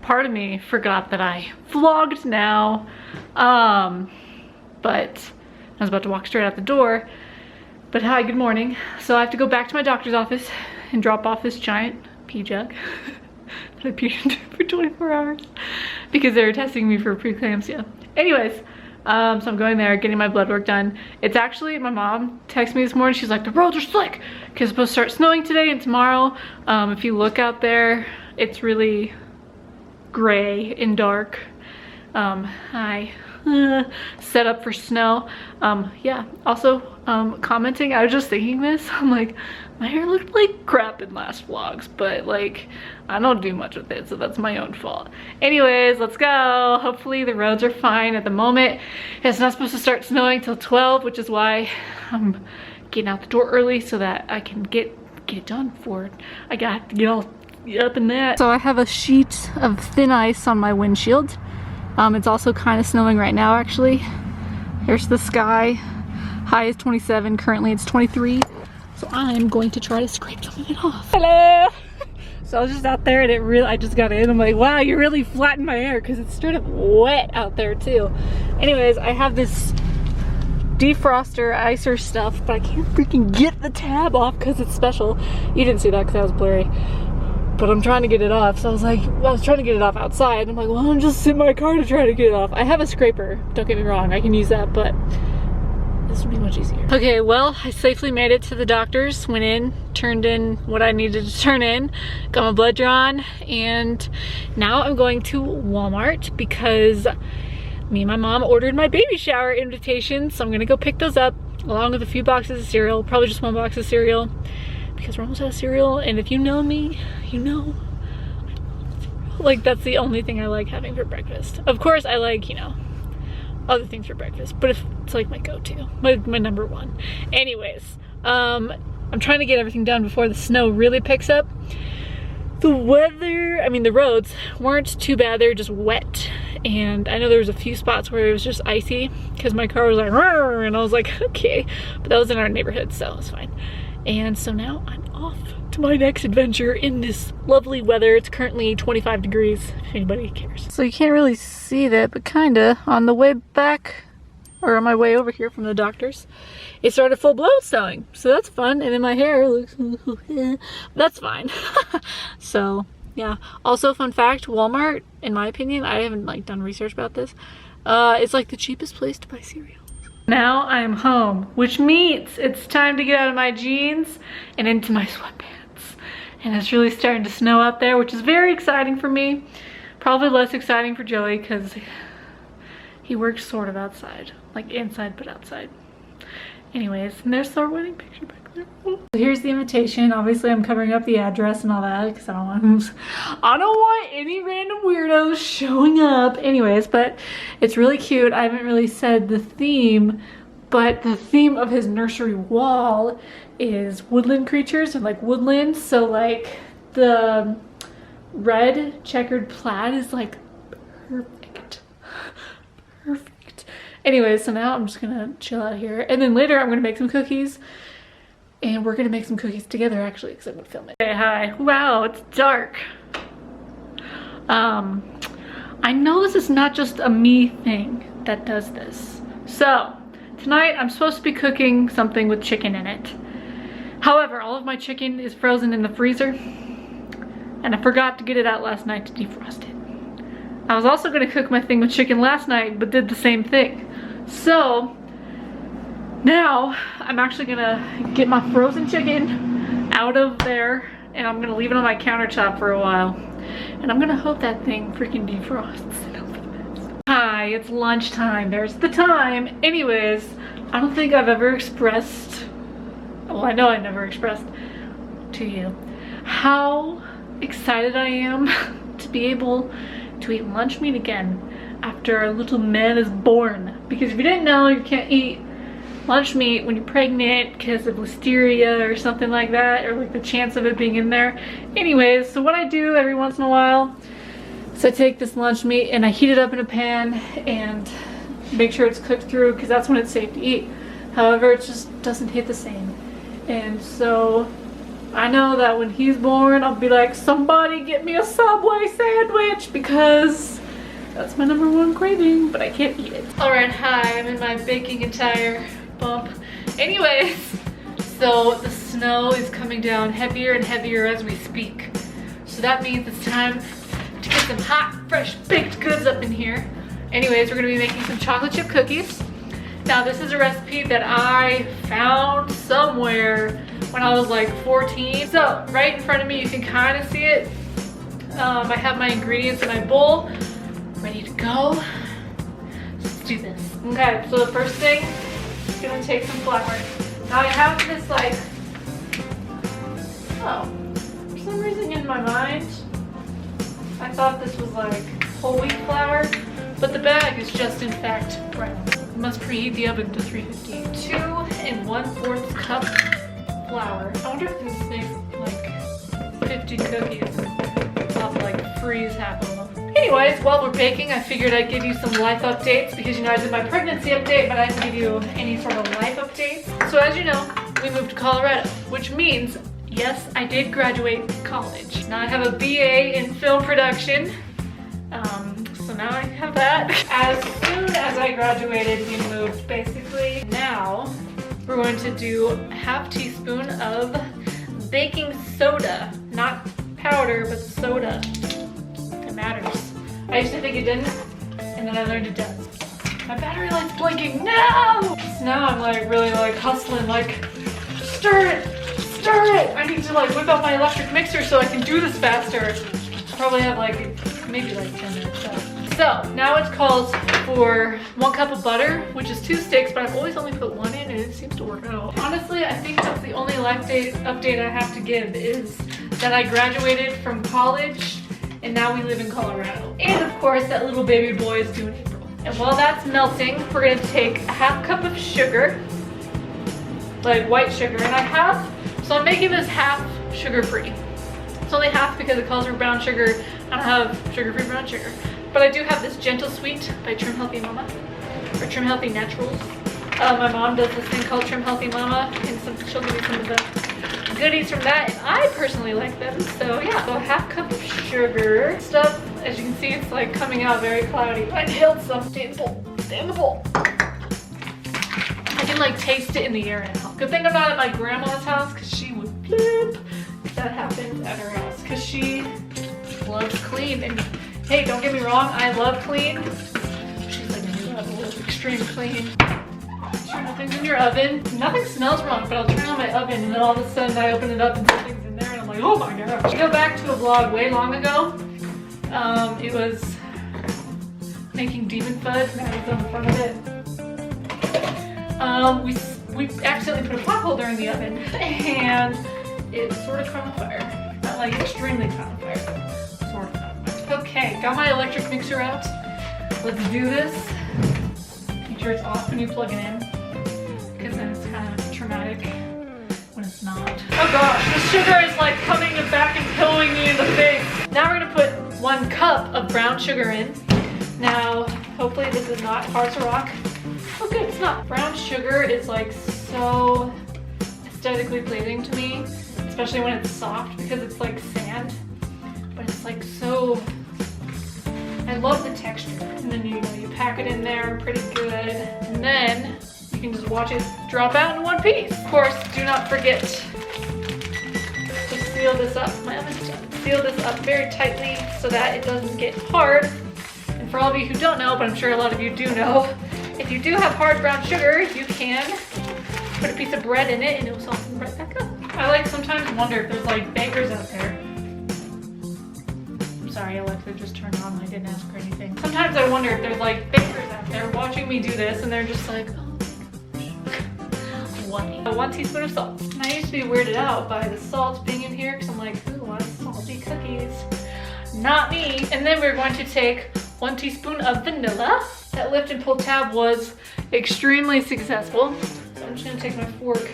part of me forgot that I vlogged now. But I was about to walk straight out the door. But hi, good morning. So I have to go back to my doctor's office and drop off this giant pee jug that I peed into for 24 hours because they were testing me for preeclampsia. Anyways, so I'm going there, getting my blood work done. It's actually, my mom texted me this morning. She's like, the roads are slick because it's supposed to start snowing today and tomorrow. If you look out there, it's really gray and dark. Set up for snow. Yeah, also commenting, I was just thinking this, I'm like, my hair looked like crap in last vlogs, but like I don't do much with it, so that's my own fault. Anyways, let's go. Hopefully the roads are fine. At the moment it's not supposed to start snowing till 12, which is why I'm getting out the door early so that I can get it done before I got to get all up in that. So I have a sheet of thin ice on my windshield. It's also kind of snowing right now, actually. Here's the sky. High is 27, currently it's 23. So I'm going to try to scrape some of it off. Hello! So I was just out there and I just got in. I'm like, wow, you really flattened my hair because it's straight up wet out there too. Anyways, I have this defroster icer stuff, but I can't freaking get the tab off because it's special. You didn't see that because that was blurry. But I'm trying to get it off. So I was like, well, I was trying to get it off outside. I'm like, well, I'm just in my car to try to get it off. I have a scraper, don't get me wrong, I can use that, but this would be much easier. Okay, well, I safely made it to the doctor's, went in, turned in what I needed to turn in, got my blood drawn, and now I'm going to Walmart because me and my mom ordered my baby shower invitations, so I'm gonna go pick those up along with a few boxes of cereal, probably just one box of cereal, because we're almost out of cereal, and if you know me, you know I love cereal. Like, that's the only thing I like having for breakfast. Of course, I like, you know, other things for breakfast, but it's like my go-to, my number one. Anyways, I'm trying to get everything done before the snow really picks up. The weather, I mean, the roads weren't too bad, they were just wet. And I know there was a few spots where it was just icy because my car was like, "Rrr," and I was like, okay, but that was in our neighborhood, so it's fine. And so now I'm off to my next adventure in this lovely weather. It's currently 25 degrees, if anybody cares. So you can't really see that, but kinda on the way back, or on my way over here from the doctor's, it started full blown snowing. So that's fun, and then my hair looks, that's fine. So yeah. Also, fun fact, Walmart, in my opinion, I haven't like done research about this, it's like the cheapest place to buy cereal. Now I'm home, which means it's time to get out of my jeans and into my sweatpants. And it's really starting to snow out there, which is very exciting for me. Probably less exciting for Joey because he works sort of outside, like inside but outside. Anyways, and there's our wedding picture back there. So here's the invitation. Obviously I'm covering up the address and all that because I don't want any random weirdos showing up. Anyways, but it's really cute. I haven't really said the theme, but the theme of his nursery wall is woodland creatures and like woodland. So like the red checkered plaid is like perfect. Perfect. Anyways, so now I'm just gonna chill out here, and then later I'm gonna make some cookies, and we're gonna make some cookies together actually because I'm gonna film it. Hey, hi. Wow, it's dark. I know this is not just a me thing that does this. So tonight I'm supposed to be cooking something with chicken in it. However, all of my chicken is frozen in the freezer, and I forgot to get it out last night to defrost it. I was also gonna cook my thing with chicken last night, but did the same thing. So now I'm actually gonna get my frozen chicken out of there, and I'm gonna leave it on my countertop for a while. And I'm gonna hope that thing freaking defrosts. Hi, it's lunchtime. There's the time. Anyways, I don't think I've ever expressed, well, I know I never expressed to you how excited I am to be able to eat lunch meat again after our little man is born. Because if you didn't know, you can't eat lunch meat when you're pregnant because of listeria or something like that, or like the chance of it being in there. Anyways, so what I do every once in a while is I take this lunch meat and I heat it up in a pan and make sure it's cooked through, because that's when it's safe to eat. However, it just doesn't hit the same. And so I know that when he's born, I'll be like, somebody get me a Subway sandwich because that's my #1 craving, but I can't eat it. All right, hi, I'm in my baking attire bump. Anyways, so the snow is coming down heavier and heavier as we speak. So that means it's time to get some hot, fresh baked goods up in here. Anyways, we're gonna be making some chocolate chip cookies. Now this is a recipe that I found somewhere when I was like 14. So right in front of me, you can kind of see it. I have my ingredients in my bowl, ready to go. Let's do this. Okay, so the first thing, I'm gonna take some flour. Now I have this like, oh, for some reason in my mind, I thought this was like whole wheat flour, but the bag is just in fact brown. You must preheat the oven to 350. 2 1/4 cup flour. I wonder if this makes like 50 cookies. I'll have to like freeze half of them. Anyways, while we're baking, I figured I'd give you some life updates because you know I did my pregnancy update, but I didn't give you any sort of life updates. So as you know, we moved to Colorado, which means, yes, I did graduate college. Now I have a BA in film production. So now I have that. As soon as I graduated, we moved basically. Now we're going to do a ½ teaspoon of baking soda. Not powder, but soda. It matters. I used to think it didn't, and then I learned it does. My battery light's blinking, no! So now I'm like really like hustling, like stir it, stir it. I need to like whip out my electric mixer so I can do this faster. I probably have like, maybe like 10 minutes left. So now it calls for 1 cup of butter, which is 2 sticks, but I've always only put 1 in and it seems to work out. Honestly, I think that's the only life update I have to give is that I graduated from college and now we live in Colorado. And of course, that little baby boy is due in April. And while that's melting, we're gonna take a ½ cup of sugar, like white sugar, and so I'm making this half sugar-free. It's only half because it calls for brown sugar. I don't have sugar-free brown sugar. But I do have this Gentle Sweet by Trim Healthy Mama, or Trim Healthy Naturals. My mom does this thing called Trim Healthy Mama, and she'll give me some of the goodies from that, and I personally like them. So yeah, so a ½ cup of sugar. Stuff, as you can see, it's like coming out very cloudy. I inhaled some. Stay in the bowl. Stay in the bowl. I can like taste it in the air now. Good thing I'm not at my grandma's house because she would flip if that happened at her house because she loves clean. And hey, don't get me wrong, I love clean. She's like a new level of extreme clean. Sure, nothing's in your oven. Nothing smells wrong, but I'll turn on my oven and then all of a sudden I open it up and something's in there and I'm like, oh my gosh. Go back to a vlog way long ago. It was making demon fudge and I was on the front of it. We accidentally put a pot holder in the oven and it sort of caught on fire. Not like extremely caught on fire, sort of caught on fire. Okay, got my electric mixer out. Let's do this. Make sure it's off when you plug it in, because then it's kind of traumatic when it's not. Oh gosh, the sugar is like coming back and killing me in the face. Now we're gonna put 1 cup of brown sugar in. Now, hopefully this is not hard to rock. Oh good, it's not. Brown sugar is like so aesthetically pleasing to me, especially when it's soft because it's like sand, but it's like so, I love the texture. And then you pack it in there pretty good, and then you can just watch it drop out in one piece. Of course, do not forget to seal this up. My oven's done. Seal this up very tightly so that it doesn't get hard. And for all of you who don't know, but I'm sure a lot of you do know, if you do have hard brown sugar, you can put a piece of bread in it and it will soften right back up. I like sometimes wonder if there's like bakers out there. I'm sorry, Alexa just turned on. I didn't ask her anything. Sometimes I wonder if there's like bakers out there watching me do this and they're just like, oh my gosh. 1 teaspoon of salt. And I used to be weirded out by the salt being in here because I'm like, ooh, what salty cookies. Not me. And then we're going to take 1 teaspoon of vanilla. That lift and pull tab was extremely successful. So I'm just gonna take my fork.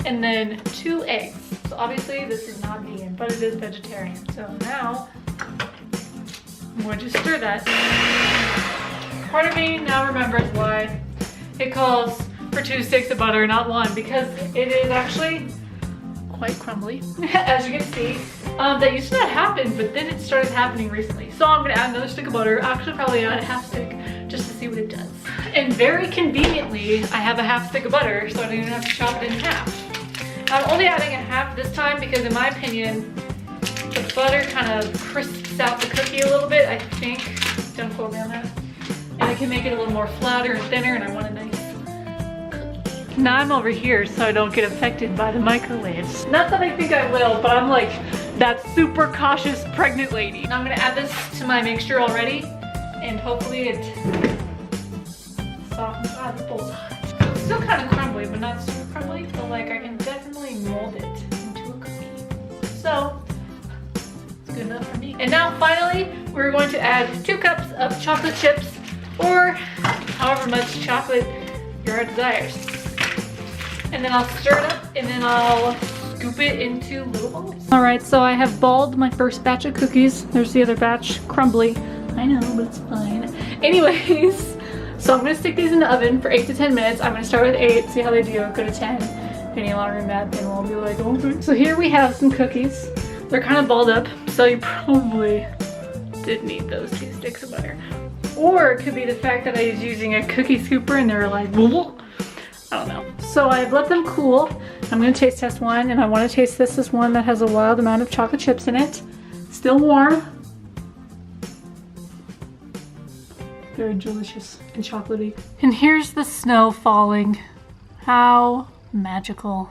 And then 2 eggs. So obviously this is not vegan, but it is vegetarian. So now I'm going to stir that. Part of me now remembers why it calls for 2 sticks of butter, not 1, because it is actually quite crumbly, as you can see. That used to not happen, but then it started happening recently. So I'm gonna add another stick of butter, actually probably add a half stick, just to see what it does. And very conveniently, I have a half stick of butter, so I don't even have to chop it in half. I'm only adding a half this time because in my opinion, the butter kind of crisps out the cookie a little bit, I think. Don't quote me on that. And it can make it a little more flatter and thinner, and I want a nice cookie. Now I'm over here so I don't get affected by the microwaves. Not that I think I will, but I'm like that super cautious pregnant lady. Now I'm gonna add this to my mixture already, and hopefully it softens. Ah, the bowl's hot. It's still kind of crumbly, but not super crumbly. But like I can definitely mold it into a cookie. So it's good enough for me. And now finally, we're going to add 2 cups of chocolate chips, or however much chocolate your heart desires. And then I'll stir it up, and then I'll scoop it into little balls. All right, so I have balled my first batch of cookies. There's the other batch, crumbly. I know, but it's fine. Anyways, so I'm gonna stick these in the oven for 8 to 10 minutes. I'm gonna start with 8, see how they do, go to 10. If any longer than that, then we'll be like, okay. So here we have some cookies. They're kind of balled up, so you probably did need those 2 sticks of butter. Or it could be the fact that I was using a cookie scooper and they were like, whoa. I don't know. So I've let them cool. I'm gonna taste test one, and I wanna taste this one that has a wild amount of chocolate chips in it. Still warm. Very delicious and chocolatey. And here's the snow falling. How magical.